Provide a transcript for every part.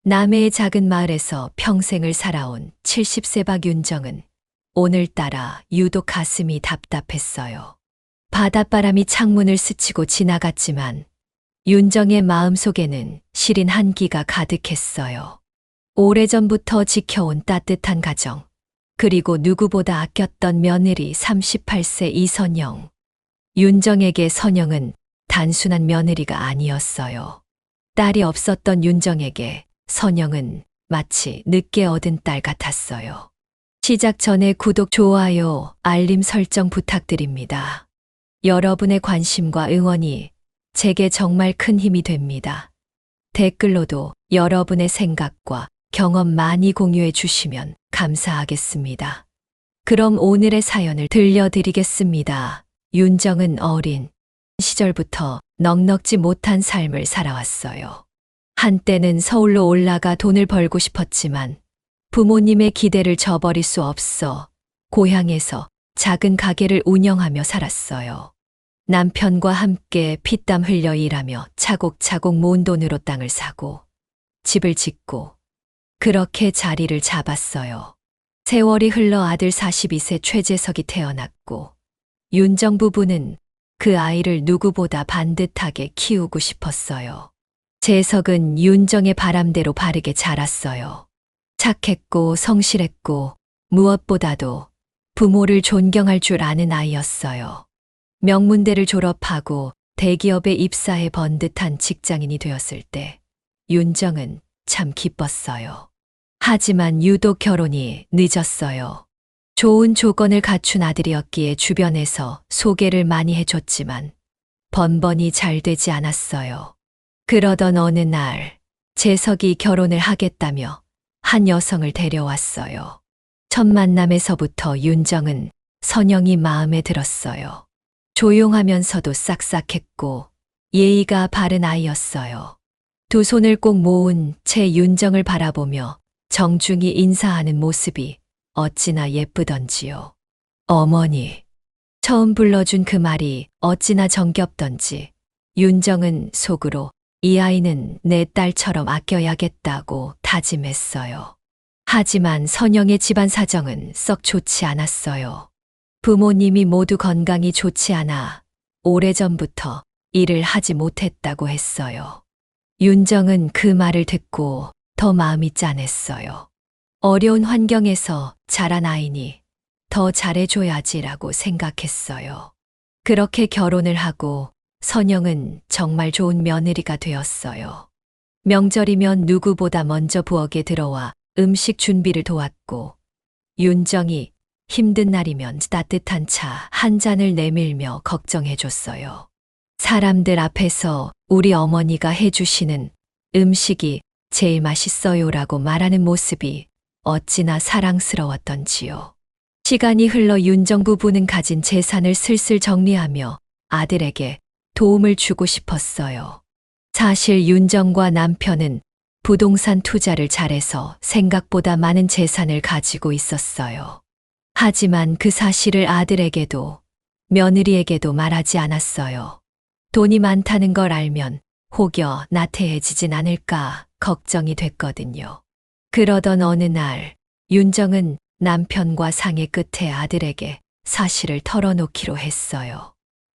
남해의 작은 마을에서 평생을 살아온 70세 박윤정은 오늘따라 유독 가슴이 답답했어요. 바닷바람이 창문을 스치고 지나갔지만 윤정의 마음속에는 시린 한기가 가득했어요. 오래전부터 지켜온 따뜻한 가정, 그리고 누구보다 아꼈던 며느리 38세 이선영. 윤정에게 선영은 단순한 며느리가 아니었어요. 딸이 없었던 윤정에게 선영은 마치 늦게 얻은 딸 같았어요. 시작 전에 구독, 좋아요, 알림 설정 부탁드립니다. 여러분의 관심과 응원이 제게 정말 큰 힘이 됩니다. 댓글로도 여러분의 생각과 경험 많이 공유해 주시면 감사하겠습니다. 그럼 오늘의 사연을 들려드리겠습니다. 윤정은 어린 시절부터 넉넉지 못한 삶을 살아왔어요. 한때는 서울로 올라가 돈을 벌고 싶었지만 부모님의 기대를 저버릴 수 없어 고향에서 작은 가게를 운영하며 살았어요. 남편과 함께 피땀 흘려 일하며 차곡차곡 모은 돈으로 땅을 사고 집을 짓고 그렇게 자리를 잡았어요. 세월이 흘러 아들 42세 최재석이 태어났고 윤정 부부는 그 아이를 누구보다 반듯하게 키우고 싶었어요. 재석은 윤정의 바람대로 바르게 자랐어요. 착했고 성실했고 무엇보다도 부모를 존경할 줄 아는 아이였어요. 명문대를 졸업하고 대기업에 입사해 번듯한 직장인이 되었을 때 윤정은 참 기뻤어요. 하지만 유독 결혼이 늦었어요. 좋은 조건을 갖춘 아들이었기에 주변에서 소개를 많이 해줬지만 번번이 잘 되지 않았어요. 그러던 어느 날 재석이 결혼을 하겠다며 한 여성을 데려왔어요. 첫 만남에서부터 윤정은 선영이 마음에 들었어요. 조용하면서도 싹싹했고 예의가 바른 아이였어요. 두 손을 꼭 모은 채 윤정을 바라보며 정중히 인사하는 모습이 어찌나 예쁘던지요. 어머니. 처음 불러준 그 말이 어찌나 정겹던지 윤정은 속으로 이 아이는 내 딸처럼 아껴야겠다고 다짐했어요. 하지만 선영의 집안 사정은 썩 좋지 않았어요. 부모님이 모두 건강이 좋지 않아 오래전부터 일을 하지 못했다고 했어요. 윤정은 그 말을 듣고 더 마음이 짠했어요. 어려운 환경에서 자란 아이니 더 잘해줘야지라고 생각했어요. 그렇게 결혼을 하고 선영은 정말 좋은 며느리가 되었어요. 명절이면 누구보다 먼저 부엌에 들어와 음식 준비를 도왔고 윤정이 힘든 날이면 따뜻한 차 한 잔을 내밀며 걱정해줬어요. 사람들 앞에서 우리 어머니가 해주시는 음식이 제일 맛있어요라고 말하는 모습이 어찌나 사랑스러웠던지요. 시간이 흘러 윤정 부부는 가진 재산을 슬슬 정리하며 아들에게 도움을 주고 싶었어요. 사실 윤정과 남편은 부동산 투자를 잘해서 생각보다 많은 재산을 가지고 있었어요. 하지만 그 사실을 아들에게도 며느리에게도 말하지 않았어요. 돈이 많다는 걸 알면 혹여 나태해지진 않을까 걱정이 됐거든요. 그러던 어느 날 윤정은 남편과 상의 끝에 아들에게 사실을 털어놓기로 했어요.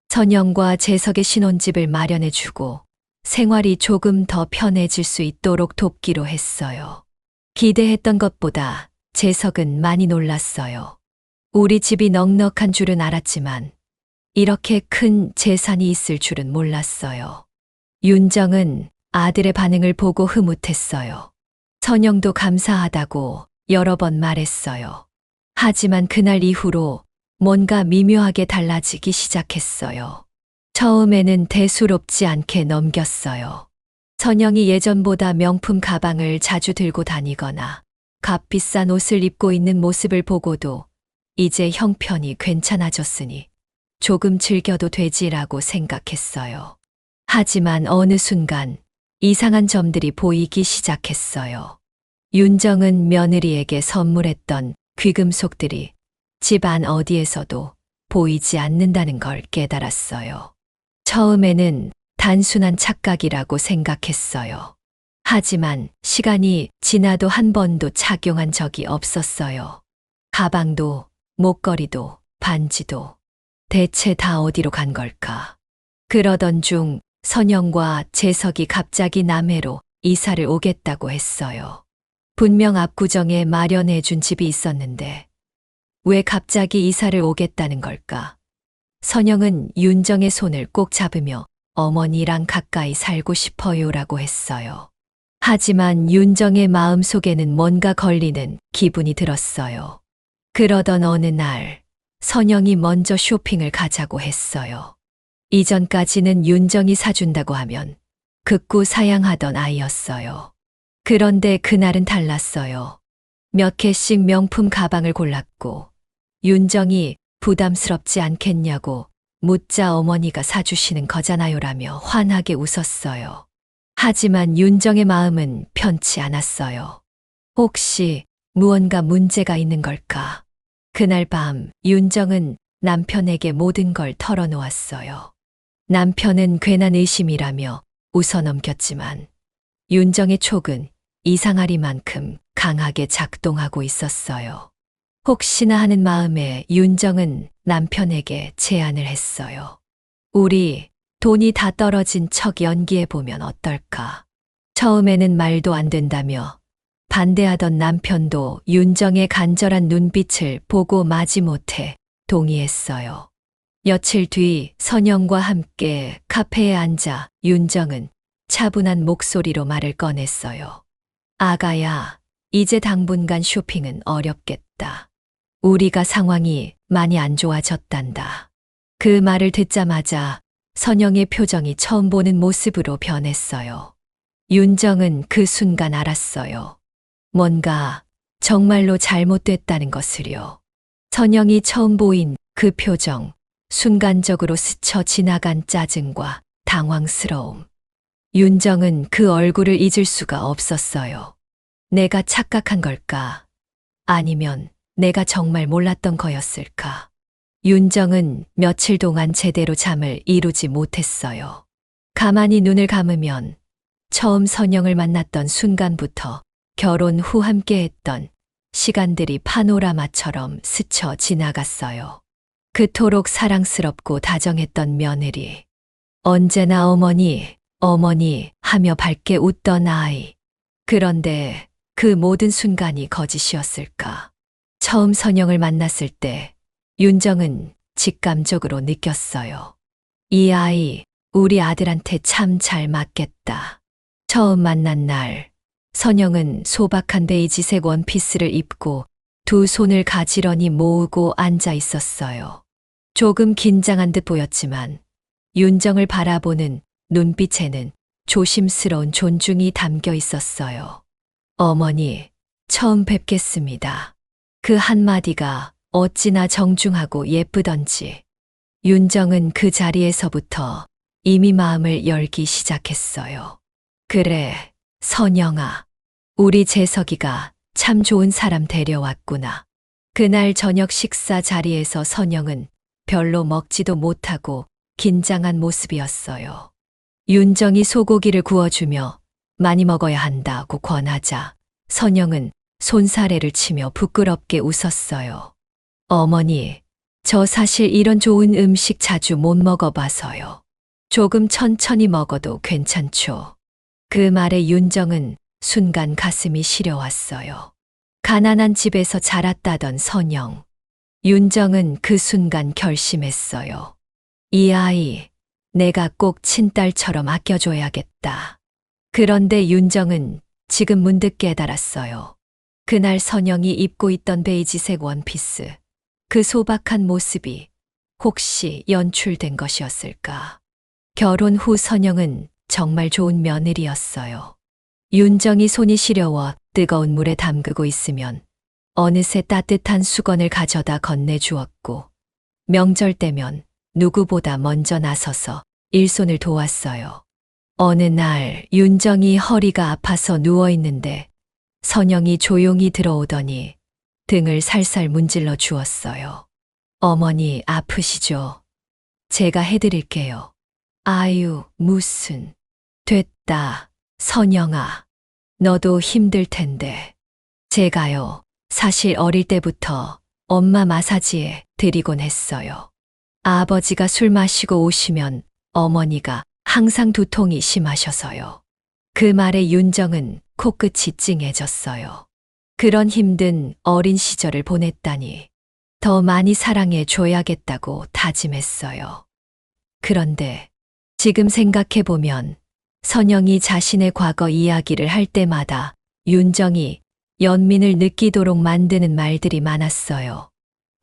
선영과 재석의 신혼집을 마련해주고 생활이 조금 더 편해질 수 있도록 돕기로 했어요. 기대했던 것보다 재석은 많이 놀랐어요. 우리 집이 넉넉한 줄은 알았지만 이렇게 큰 재산이 있을 줄은 몰랐어요. 윤정은 아들의 반응을 보고 흐뭇했어요. 선영도 감사하다고 여러 번 말했어요. 하지만 그날 이후로 뭔가 미묘하게 달라지기 시작했어요. 처음에는 대수롭지 않게 넘겼어요. 선영이 예전보다 명품 가방을 자주 들고 다니거나 값비싼 옷을 입고 있는 모습을 보고도 이제 형편이 괜찮아졌으니 조금 즐겨도 되지라고 생각했어요. 하지만 어느 순간 이상한 점들이 보이기 시작했어요. 윤정은 며느리에게 선물했던 귀금속들이 집안 어디에서도 보이지 않는다는 걸 깨달았어요. 처음에는 단순한 착각이라고 생각했어요. 하지만 시간이 지나도 한 번도 착용한 적이 없었어요. 가방도, 목걸이도, 반지도. 대체 다 어디로 간 걸까? 그러던 중 선영과 재석이 갑자기 남해로 이사를 오겠다고 했어요. 분명 압구정에 마련해 준 집이 있었는데 왜 갑자기 이사를 오겠다는 걸까? 선영은 윤정의 손을 꼭 잡으며 어머니랑 가까이 살고 싶어요라고 했어요. 하지만 윤정의 마음 속에는 뭔가 걸리는 기분이 들었어요. 그러던 어느 날 선영이 먼저 쇼핑을 가자고 했어요. 이전까지는 윤정이 사준다고 하면 극구 사양하던 아이였어요. 그런데 그날은 달랐어요. 몇 개씩 명품 가방을 골랐고 윤정이 부담스럽지 않겠냐고 묻자 어머니가 사주시는 거잖아요라며 환하게 웃었어요. 하지만 윤정의 마음은 편치 않았어요. 혹시 무언가 문제가 있는 걸까? 그날 밤 윤정은 남편에게 모든 걸 털어놓았어요. 남편은 괜한 의심이라며 웃어넘겼지만 윤정의 촉은 이상하리만큼 강하게 작동하고 있었어요. 혹시나 하는 마음에 윤정은 남편에게 제안을 했어요. 우리 돈이 다 떨어진 척 연기해보면 어떨까? 처음에는 말도 안 된다며 반대하던 남편도 윤정의 간절한 눈빛을 보고 마지못해 동의했어요. 며칠 뒤 선영과 함께 카페에 앉아 윤정은 차분한 목소리로 말을 꺼냈어요. 아가야, 이제 당분간 쇼핑은 어렵겠다. 우리가 상황이 많이 안 좋아졌단다. 그 말을 듣자마자 선영의 표정이 처음 보는 모습으로 변했어요. 윤정은 그 순간 알았어요. 뭔가 정말로 잘못됐다는 것을요. 선영이 처음 보인 그 표정, 순간적으로 스쳐 지나간 짜증과 당황스러움. 윤정은 그 얼굴을 잊을 수가 없었어요. 내가 착각한 걸까? 아니면 내가 정말 몰랐던 거였을까? 윤정은 며칠 동안 제대로 잠을 이루지 못했어요. 가만히 눈을 감으면 처음 선영을 만났던 순간부터 결혼 후 함께했던 시간들이 파노라마처럼 스쳐 지나갔어요. 그토록 사랑스럽고 다정했던 며느리. 언제나 어머니, 어머니 하며 밝게 웃던 아이. 그런데 그 모든 순간이 거짓이었을까? 처음 선영을 만났을 때 윤정은 직감적으로 느꼈어요. 이 아이, 우리 아들한테 참 잘 맞겠다. 처음 만난 날, 선영은 소박한 베이지색 원피스를 입고 두 손을 가지런히 모으고 앉아 있었어요. 조금 긴장한 듯 보였지만 윤정을 바라보는 눈빛에는 조심스러운 존중이 담겨 있었어요. 어머니, 처음 뵙겠습니다. 그 한마디가 어찌나 정중하고 예쁘던지 윤정은 그 자리에서부터 이미 마음을 열기 시작했어요. 그래, 선영아. 우리 재석이가 참 좋은 사람 데려왔구나. 그날 저녁 식사 자리에서 선영은 별로 먹지도 못하고 긴장한 모습이었어요. 윤정이 소고기를 구워주며 많이 먹어야 한다고 권하자 선영은 손사래를 치며 부끄럽게 웃었어요. 어머니, 저 사실 이런 좋은 음식 자주 못 먹어봐서요. 조금 천천히 먹어도 괜찮죠. 그 말에 윤정은 순간 가슴이 시려왔어요. 가난한 집에서 자랐다던 선영. 윤정은 그 순간 결심했어요. 이 아이, 내가 꼭 친딸처럼 아껴줘야겠다. 그런데 윤정은 지금 문득 깨달았어요. 그날 선영이 입고 있던 베이지색 원피스, 그 소박한 모습이 혹시 연출된 것이었을까? 결혼 후 선영은 정말 좋은 며느리였어요. 윤정이 손이 시려워 뜨거운 물에 담그고 있으면 어느새 따뜻한 수건을 가져다 건네주었고 명절 때면 누구보다 먼저 나서서 일손을 도왔어요. 어느 날 윤정이 허리가 아파서 누워있는데 선영이 조용히 들어오더니 등을 살살 문질러 주었어요. 어머니 아프시죠? 제가 해드릴게요. 아유, 무슨. 됐다, 선영아. 너도 힘들 텐데. 제가요, 사실 어릴 때부터 엄마 마사지에 드리곤 했어요. 아버지가 술 마시고 오시면 어머니가 항상 두통이 심하셔서요. 그 말에 윤정은 코끝이 찡해졌어요. 그런 힘든 어린 시절을 보냈다니 더 많이 사랑해 줘야겠다고 다짐했어요. 그런데 지금 생각해보면 선영이 자신의 과거 이야기를 할 때마다 윤정이 연민을 느끼도록 만드는 말들이 많았어요.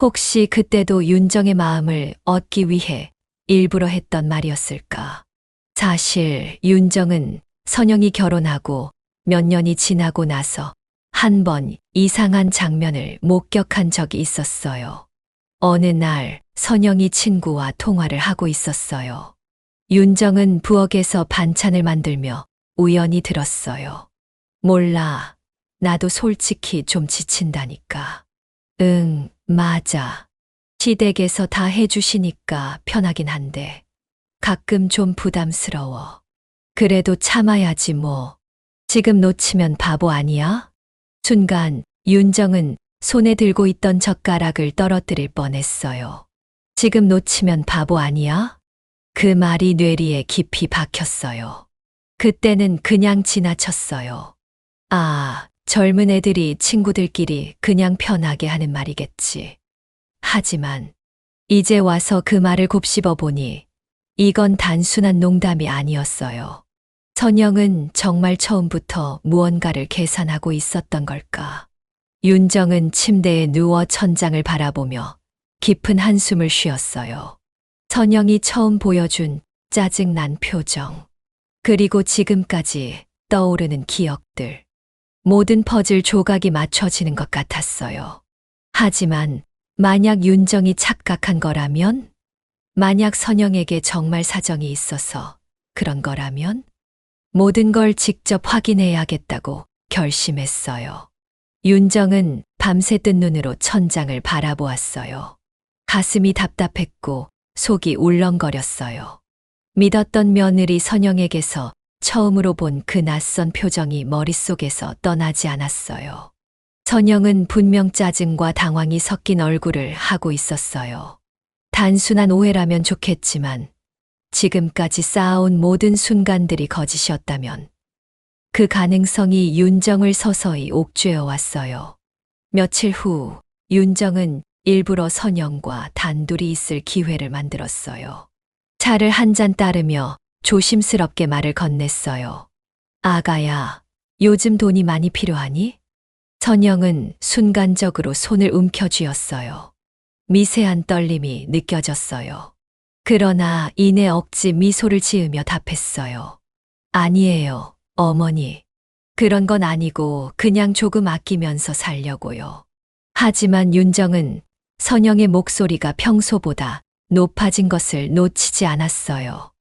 혹시 그때도 윤정의 마음을 얻기 위해 일부러 했던 말이었을까? 사실 윤정은 선영이 결혼하고 몇 년이 지나고 나서 한 번 이상한 장면을 목격한 적이 있었어요. 어느 날 선영이 친구와 통화를 하고 있었어요. 윤정은 부엌에서 반찬을 만들며 우연히 들었어요. 몰라. 나도 솔직히 좀 지친다니까. 응, 맞아. 시댁에서 다 해주시니까 편하긴 한데 가끔 좀 부담스러워. 그래도 참아야지 뭐. 지금 놓치면 바보 아니야? 순간 윤정은 손에 들고 있던 젓가락을 떨어뜨릴 뻔했어요. 지금 놓치면 바보 아니야? 그 말이 뇌리에 깊이 박혔어요. 그때는 그냥 지나쳤어요. 아, 젊은 애들이 친구들끼리 그냥 편하게 하는 말이겠지. 하지만 이제 와서 그 말을 곱씹어 보니 이건 단순한 농담이 아니었어요. 선영은 정말 처음부터 무언가를 계산하고 있었던 걸까? 윤정은 침대에 누워 천장을 바라보며 깊은 한숨을 쉬었어요. 선영이 처음 보여준 짜증난 표정, 그리고 지금까지 떠오르는 기억들. 모든 퍼즐 조각이 맞춰지는 것 같았어요. 하지만 만약 윤정이 착각한 거라면? 만약 선영에게 정말 사정이 있어서 그런 거라면? 모든 걸 직접 확인해야겠다고 결심했어요. 윤정은 밤새 뜬 눈으로 천장을 바라보았어요. 가슴이 답답했고 속이 울렁거렸어요. 믿었던 며느리 선영에게서 처음으로 본 그 낯선 표정이 머릿속에서 떠나지 않았어요. 선영은 분명 짜증과 당황이 섞인 얼굴을 하고 있었어요. 단순한 오해라면 좋겠지만 지금까지 쌓아온 모든 순간들이 거짓이었다면 그 가능성이 윤정을 서서히 옥죄어 왔어요. 며칠 후 윤정은 일부러 선영과 단둘이 있을 기회를 만들었어요. 차를 한 잔 따르며 조심스럽게 말을 건넸어요. 아가야, 요즘 돈이 많이 필요하니? 선영은 순간적으로 손을 움켜쥐었어요. 미세한 떨림이 느껴졌어요. 그러나 이내 억지 미소를 지으며 답했어요. 아니에요, 어머니. 그런 건 아니고 그냥 조금 아끼면서 살려고요. 하지만 윤정은 선영의 목소리가 평소보다 높아진 것을 놓치지 않았어요.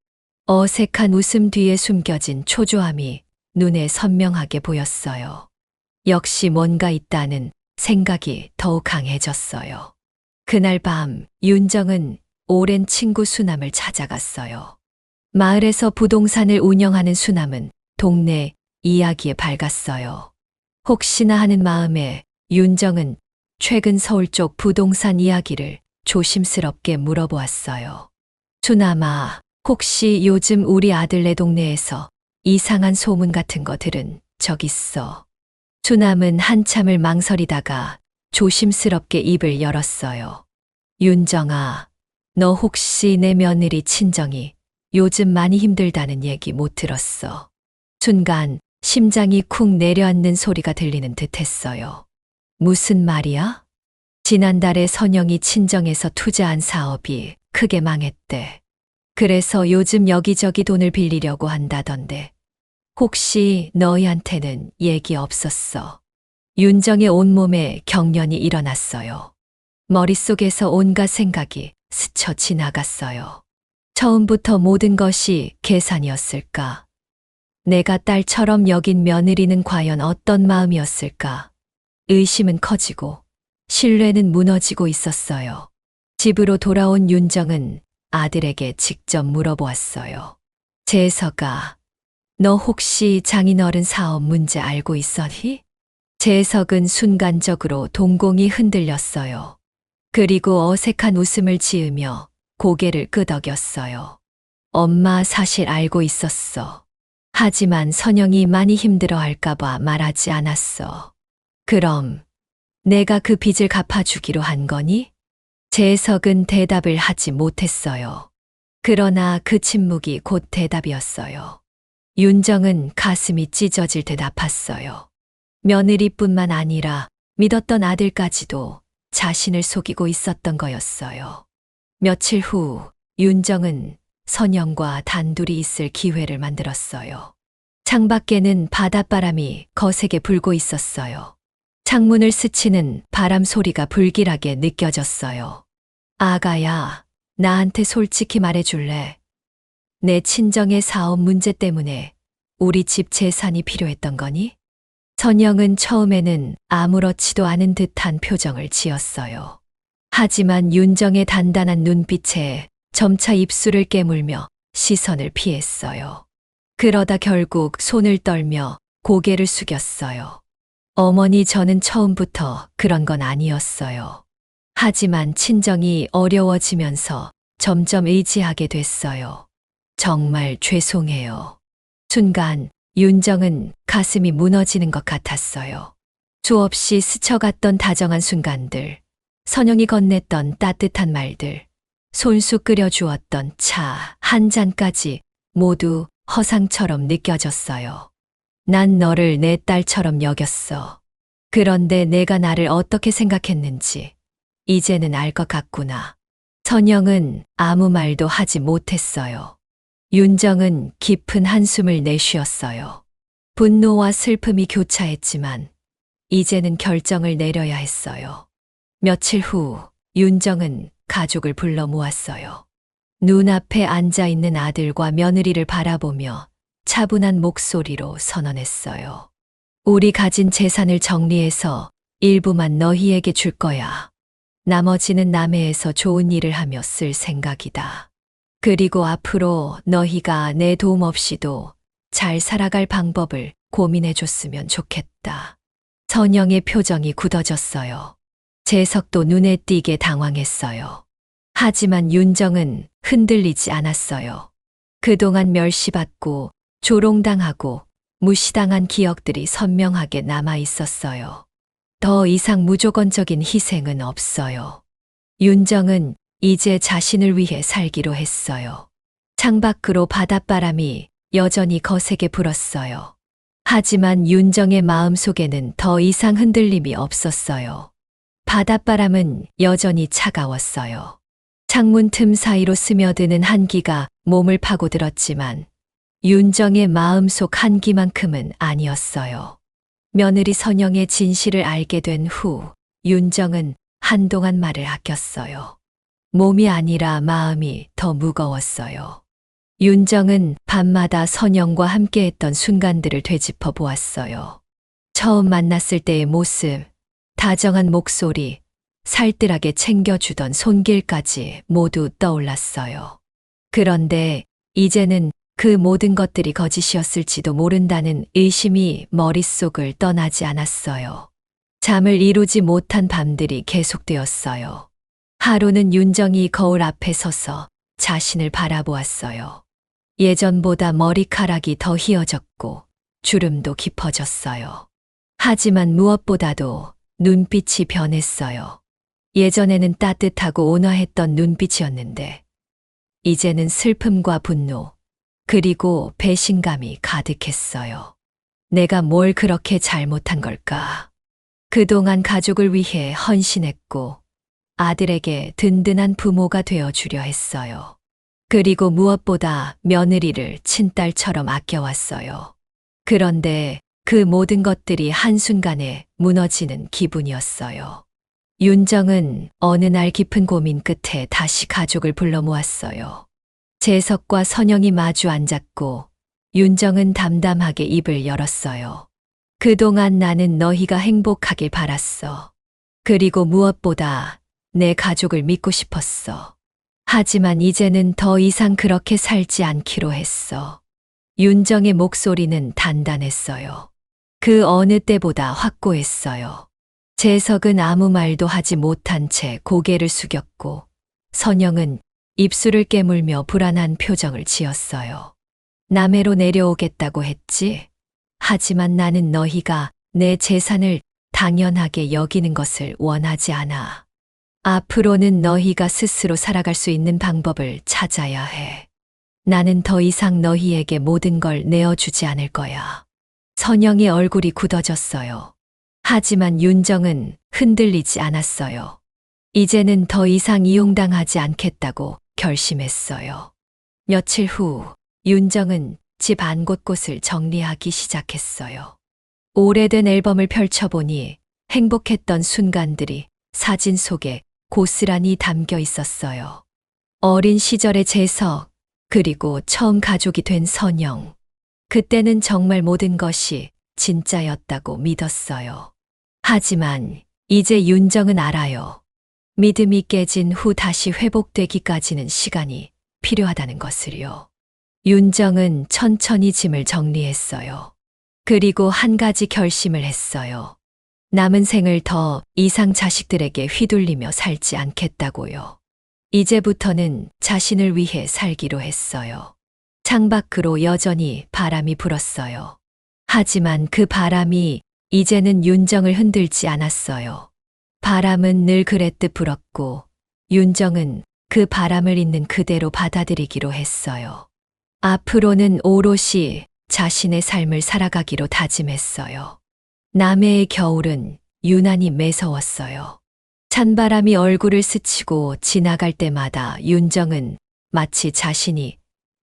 어색한 웃음 뒤에 숨겨진 초조함이 눈에 선명하게 보였어요. 역시 뭔가 있다는 생각이 더욱 강해졌어요. 그날 밤 윤정은 오랜 친구 수남을 찾아갔어요. 마을에서 부동산을 운영하는 수남은 동네 이야기에 밝았어요. 혹시나 하는 마음에 윤정은 최근 서울 쪽 부동산 이야기를 조심스럽게 물어보았어요. 수남아, 혹시 요즘 우리 아들네 동네에서 이상한 소문 같은 거 들은 적 있어? 수남은 한참을 망설이다가 조심스럽게 입을 열었어요. 윤정아, 너 혹시 내 며느리 친정이 요즘 많이 힘들다는 얘기 못 들었어? 순간 심장이 쿵 내려앉는 소리가 들리는 듯 했어요. 무슨 말이야? 지난달에 선영이 친정에서 투자한 사업이 크게 망했대. 그래서 요즘 여기저기 돈을 빌리려고 한다던데. 혹시 너희한테는 얘기 없었어? 윤정의 온몸에 경련이 일어났어요. 머릿속에서 온갖 생각이 스쳐 지나갔어요. 처음부터 모든 것이 계산이었을까? 내가 딸처럼 여긴 며느리는 과연 어떤 마음이었을까? 의심은 커지고 신뢰는 무너지고 있었어요. 집으로 돌아온 윤정은 아들에게 직접 물어보았어요. 재서가, 너 혹시 장인어른 사업 문제 알고 있었니? 재석은 순간적으로 동공이 흔들렸어요. 그리고 어색한 웃음을 지으며 고개를 끄덕였어요. 엄마 사실 알고 있었어. 하지만 선영이 많이 힘들어 할까봐 말하지 않았어. 그럼 내가 그 빚을 갚아주기로 한 거니? 재석은 대답을 하지 못했어요. 그러나 그 침묵이 곧 대답이었어요. 윤정은 가슴이 찢어질 듯 아팠어요. 며느리뿐만 아니라 믿었던 아들까지도 자신을 속이고 있었던 거였어요. 며칠 후 윤정은 선영과 단둘이 있을 기회를 만들었어요. 창밖에는 바닷바람이 거세게 불고 있었어요. 창문을 스치는 바람 소리가 불길하게 느껴졌어요. 아가야, 나한테 솔직히 말해줄래? 내 친정의 사업 문제 때문에 우리 집 재산이 필요했던 거니? 선영은 처음에는 아무렇지도 않은 듯한 표정을 지었어요. 하지만 윤정의 단단한 눈빛에 점차 입술을 깨물며 시선을 피했어요. 그러다 결국 손을 떨며 고개를 숙였어요. 어머니, 저는 처음부터 그런 건 아니었어요. 하지만 친정이 어려워지면서 점점 의지하게 됐어요. 정말 죄송해요. 순간 윤정은 가슴이 무너지는 것 같았어요. 수없이 스쳐갔던 다정한 순간들, 선영이 건넸던 따뜻한 말들, 손수 끓여주었던 차 한 잔까지 모두 허상처럼 느껴졌어요. 난 너를 내 딸처럼 여겼어. 그런데 내가 나를 어떻게 생각했는지 이제는 알 것 같구나. 선영은 아무 말도 하지 못했어요. 윤정은 깊은 한숨을 내쉬었어요. 분노와 슬픔이 교차했지만 이제는 결정을 내려야 했어요. 며칠 후 윤정은 가족을 불러 모았어요. 눈앞에 앉아있는 아들과 며느리를 바라보며 차분한 목소리로 선언했어요. 우리 가진 재산을 정리해서 일부만 너희에게 줄 거야. 나머지는 남해에서 좋은 일을 하며 쓸 생각이다. 그리고 앞으로 너희가 내 도움 없이도 잘 살아갈 방법을 고민해 줬으면 좋겠다. 선영의 표정이 굳어졌어요. 재석도 눈에 띄게 당황했어요. 하지만 윤정은 흔들리지 않았어요. 그동안 멸시받고 조롱당하고 무시당한 기억들이 선명하게 남아 있었어요. 더 이상 무조건적인 희생은 없어요. 윤정은 이제 자신을 위해 살기로 했어요. 창밖으로 바닷바람이 여전히 거세게 불었어요. 하지만 윤정의 마음속에는 더 이상 흔들림이 없었어요. 바닷바람은 여전히 차가웠어요. 창문 틈 사이로 스며드는 한기가 몸을 파고들었지만 윤정의 마음속 한기만큼은 아니었어요. 며느리 선영의 진실을 알게 된 후 윤정은 한동안 말을 아꼈어요. 몸이 아니라 마음이 더 무거웠어요. 윤정은 밤마다 선영과 함께했던 순간들을 되짚어 보았어요. 처음 만났을 때의 모습, 다정한 목소리, 살뜰하게 챙겨주던 손길까지 모두 떠올랐어요. 그런데 이제는 그 모든 것들이 거짓이었을지도 모른다는 의심이 머릿속을 떠나지 않았어요. 잠을 이루지 못한 밤들이 계속되었어요. 하루는 윤정이 거울 앞에 서서 자신을 바라보았어요. 예전보다 머리카락이 더 휘어졌고 주름도 깊어졌어요. 하지만 무엇보다도 눈빛이 변했어요. 예전에는 따뜻하고 온화했던 눈빛이었는데 이제는 슬픔과 분노, 그리고 배신감이 가득했어요. 내가 뭘 그렇게 잘못한 걸까? 그동안 가족을 위해 헌신했고 아들에게 든든한 부모가 되어주려 했어요. 그리고 무엇보다 며느리를 친딸처럼 아껴왔어요. 그런데 그 모든 것들이 한순간에 무너지는 기분이었어요. 윤정은 어느 날 깊은 고민 끝에 다시 가족을 불러 모았어요. 재석과 선영이 마주 앉았고 윤정은 담담하게 입을 열었어요. 그동안 나는 너희가 행복하길 바랐어. 그리고 무엇보다 내 가족을 믿고 싶었어. 하지만 이제는 더 이상 그렇게 살지 않기로 했어. 윤정의 목소리는 단단했어요. 그 어느 때보다 확고했어요. 재석은 아무 말도 하지 못한 채 고개를 숙였고 선영은 입술을 깨물며 불안한 표정을 지었어요. 남해로 내려오겠다고 했지. 하지만 나는 너희가 내 재산을 당연하게 여기는 것을 원하지 않아. 앞으로는 너희가 스스로 살아갈 수 있는 방법을 찾아야 해. 나는 더 이상 너희에게 모든 걸 내어주지 않을 거야. 선영의 얼굴이 굳어졌어요. 하지만 윤정은 흔들리지 않았어요. 이제는 더 이상 이용당하지 않겠다고 결심했어요. 며칠 후 윤정은 집 안 곳곳을 정리하기 시작했어요. 오래된 앨범을 펼쳐보니 행복했던 순간들이 사진 속에 고스란히 담겨 있었어요. 어린 시절의 재석, 그리고 처음 가족이 된 선영. 그때는 정말 모든 것이 진짜였다고 믿었어요. 하지만 이제 윤정은 알아요. 믿음이 깨진 후 다시 회복되기까지는 시간이 필요하다는 것을요. 윤정은 천천히 짐을 정리했어요. 그리고 한 가지 결심을 했어요. 남은 생을 더 이상 자식들에게 휘둘리며 살지 않겠다고요. 이제부터는 자신을 위해 살기로 했어요. 창밖으로 여전히 바람이 불었어요. 하지만 그 바람이 이제는 윤정을 흔들지 않았어요. 바람은 늘 그랬듯 불었고 윤정은 그 바람을 있는 그대로 받아들이기로 했어요. 앞으로는 오롯이 자신의 삶을 살아가기로 다짐했어요. 남해의 겨울은 유난히 매서웠어요. 찬바람이 얼굴을 스치고 지나갈 때마다 윤정은 마치 자신이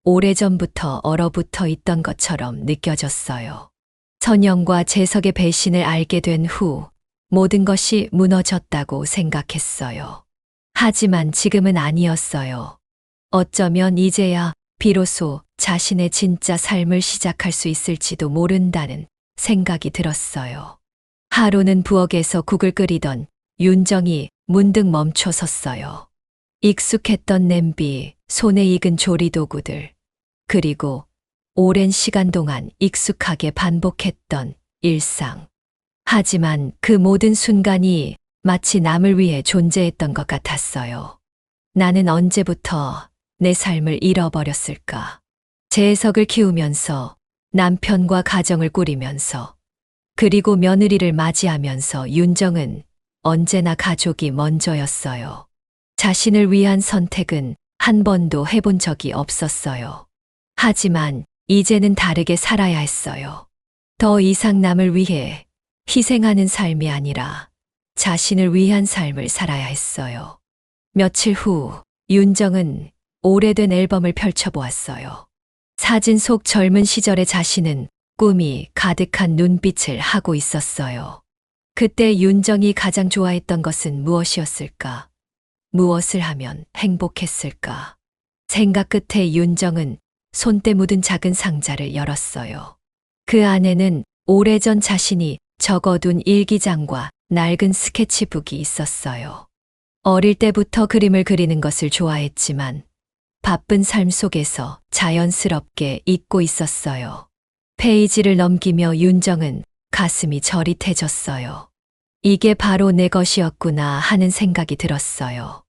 오래전부터 얼어붙어 있던 것처럼 느껴졌어요. 선영과 재석의 배신을 알게 된 후 모든 것이 무너졌다고 생각했어요. 하지만 지금은 아니었어요. 어쩌면 이제야 비로소 자신의 진짜 삶을 시작할 수 있을지도 모른다는 생각이 들었어요. 하루는 부엌에서 국을 끓이던 윤정이 문득 멈춰 섰어요. 익숙했던 냄비, 손에 익은 조리도구들, 그리고 오랜 시간 동안 익숙하게 반복했던 일상. 하지만 그 모든 순간이 마치 남을 위해 존재했던 것 같았어요. 나는 언제부터 내 삶을 잃어버렸을까? 재석을 키우면서 남편과 가정을 꾸리면서 그리고 며느리를 맞이하면서 윤정은 언제나 가족이 먼저였어요. 자신을 위한 선택은 한 번도 해본 적이 없었어요. 하지만 이제는 다르게 살아야 했어요. 더 이상 남을 위해 희생하는 삶이 아니라 자신을 위한 삶을 살아야 했어요. 며칠 후 윤정은 오래된 앨범을 펼쳐보았어요. 사진 속 젊은 시절의 자신은 꿈이 가득한 눈빛을 하고 있었어요. 그때 윤정이 가장 좋아했던 것은 무엇이었을까? 무엇을 하면 행복했을까? 생각 끝에 윤정은 손때 묻은 작은 상자를 열었어요. 그 안에는 오래전 자신이 적어둔 일기장과 낡은 스케치북이 있었어요. 어릴 때부터 그림을 그리는 것을 좋아했지만 바쁜 삶 속에서 자연스럽게 잊고 있었어요. 페이지를 넘기며 윤정은 가슴이 저릿해졌어요. 이게 바로 내 것이었구나 하는 생각이 들었어요.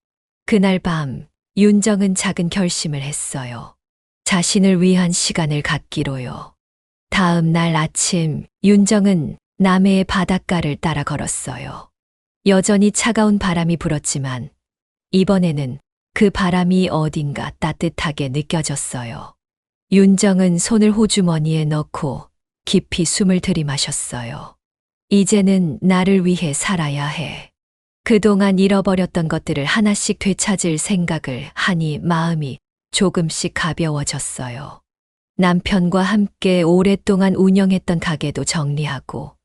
그날 밤 윤정은 작은 결심을 했어요. 자신을 위한 시간을 갖기로요. 다음 날 아침 윤정은 남해의 바닷가를 따라 걸었어요. 여전히 차가운 바람이 불었지만 이번에는 그 바람이 어딘가 따뜻하게 느껴졌어요. 윤정은 손을 호주머니에 넣고 깊이 숨을 들이마셨어요. 이제는 나를 위해 살아야 해. 그동안 잃어버렸던 것들을 하나씩 되찾을 생각을 하니 마음이 조금씩 가벼워졌어요. 남편과 함께 오랫동안 운영했던 가게도 정리하고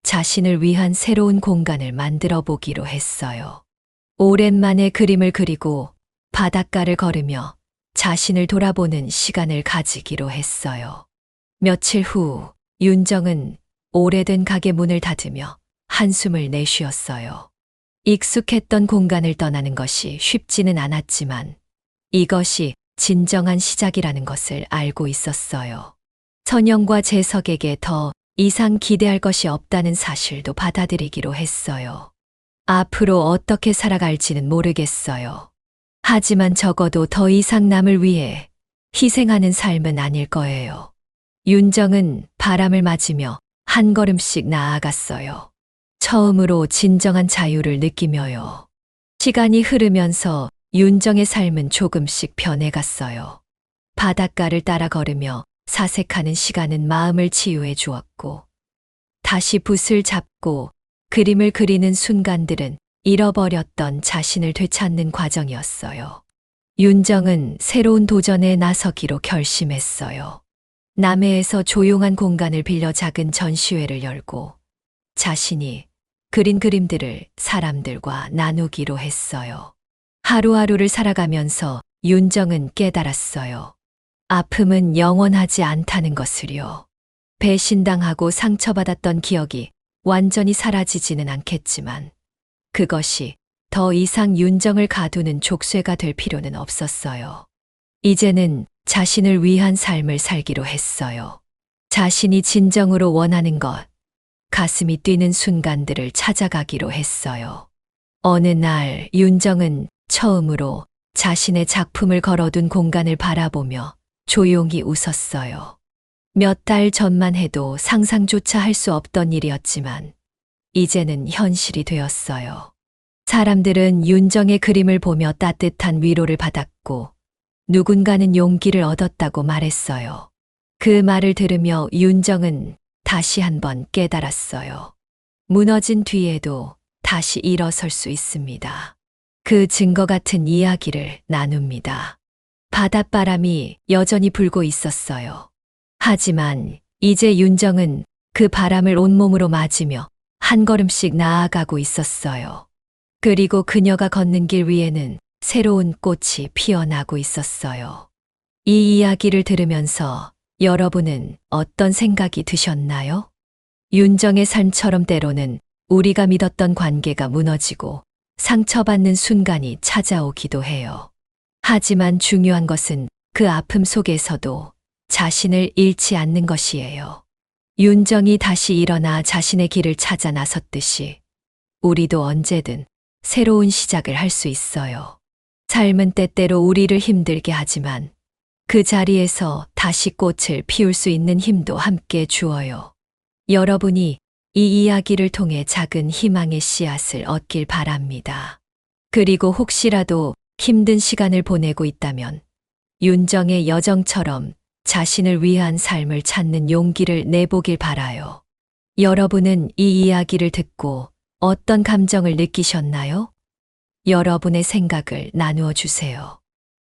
자신을 위한 새로운 공간을 만들어 보기로 했어요. 오랜만에 그림을 그리고 바닷가를 걸으며 자신을 돌아보는 시간을 가지기로 했어요. 며칠 후 윤정은 오래된 가게 문을 닫으며 한숨을 내쉬었어요. 익숙했던 공간을 떠나는 것이 쉽지는 않았지만 이것이 진정한 시작이라는 것을 알고 있었어요. 선영과 재석에게 더 이상 기대할 것이 없다는 사실도 받아들이기로 했어요. 앞으로 어떻게 살아갈지는 모르겠어요. 하지만 적어도 더 이상 남을 위해 희생하는 삶은 아닐 거예요. 윤정은 바람을 맞으며 한 걸음씩 나아갔어요. 처음으로 진정한 자유를 느끼며요. 시간이 흐르면서 윤정의 삶은 조금씩 변해갔어요. 바닷가를 따라 걸으며 사색하는 시간은 마음을 치유해 주었고, 다시 붓을 잡고 그림을 그리는 순간들은 잃어버렸던 자신을 되찾는 과정이었어요. 윤정은 새로운 도전에 나서기로 결심했어요. 남해에서 조용한 공간을 빌려 작은 전시회를 열고 자신이 그린 그림들을 사람들과 나누기로 했어요. 하루하루를 살아가면서 윤정은 깨달았어요. 아픔은 영원하지 않다는 것을요. 배신당하고 상처받았던 기억이 완전히 사라지지는 않겠지만 그것이 더 이상 윤정을 가두는 족쇄가 될 필요는 없었어요. 이제는 자신을 위한 삶을 살기로 했어요. 자신이 진정으로 원하는 것, 가슴이 뛰는 순간들을 찾아가기로 했어요. 어느 날 윤정은 처음으로 자신의 작품을 걸어둔 공간을 바라보며 조용히 웃었어요. 몇 달 전만 해도 상상조차 할 수 없던 일이었지만 이제는 현실이 되었어요. 사람들은 윤정의 그림을 보며 따뜻한 위로를 받았고 누군가는 용기를 얻었다고 말했어요. 그 말을 들으며 윤정은 다시 한번 깨달았어요. 무너진 뒤에도 다시 일어설 수 있습니다. 그 증거 같은 이야기를 나눕니다. 바닷바람이 여전히 불고 있었어요. 하지만 이제 윤정은 그 바람을 온몸으로 맞으며 한 걸음씩 나아가고 있었어요. 그리고 그녀가 걷는 길 위에는 새로운 꽃이 피어나고 있었어요. 이 이야기를 들으면서 여러분은 어떤 생각이 드셨나요? 윤정의 삶처럼 때로는 우리가 믿었던 관계가 무너지고 상처받는 순간이 찾아오기도 해요. 하지만 중요한 것은 그 아픔 속에서도 자신을 잃지 않는 것이에요. 윤정이 다시 일어나 자신의 길을 찾아 나섰듯이 우리도 언제든 새로운 시작을 할 수 있어요. 삶은 때때로 우리를 힘들게 하지만 그 자리에서 다시 꽃을 피울 수 있는 힘도 함께 주어요. 여러분이 이 이야기를 통해 작은 희망의 씨앗을 얻길 바랍니다. 그리고 혹시라도 힘든 시간을 보내고 있다면 윤정의 여정처럼 자신을 위한 삶을 찾는 용기를 내보길 바라요. 여러분은 이 이야기를 듣고 어떤 감정을 느끼셨나요? 여러분의 생각을 나누어 주세요.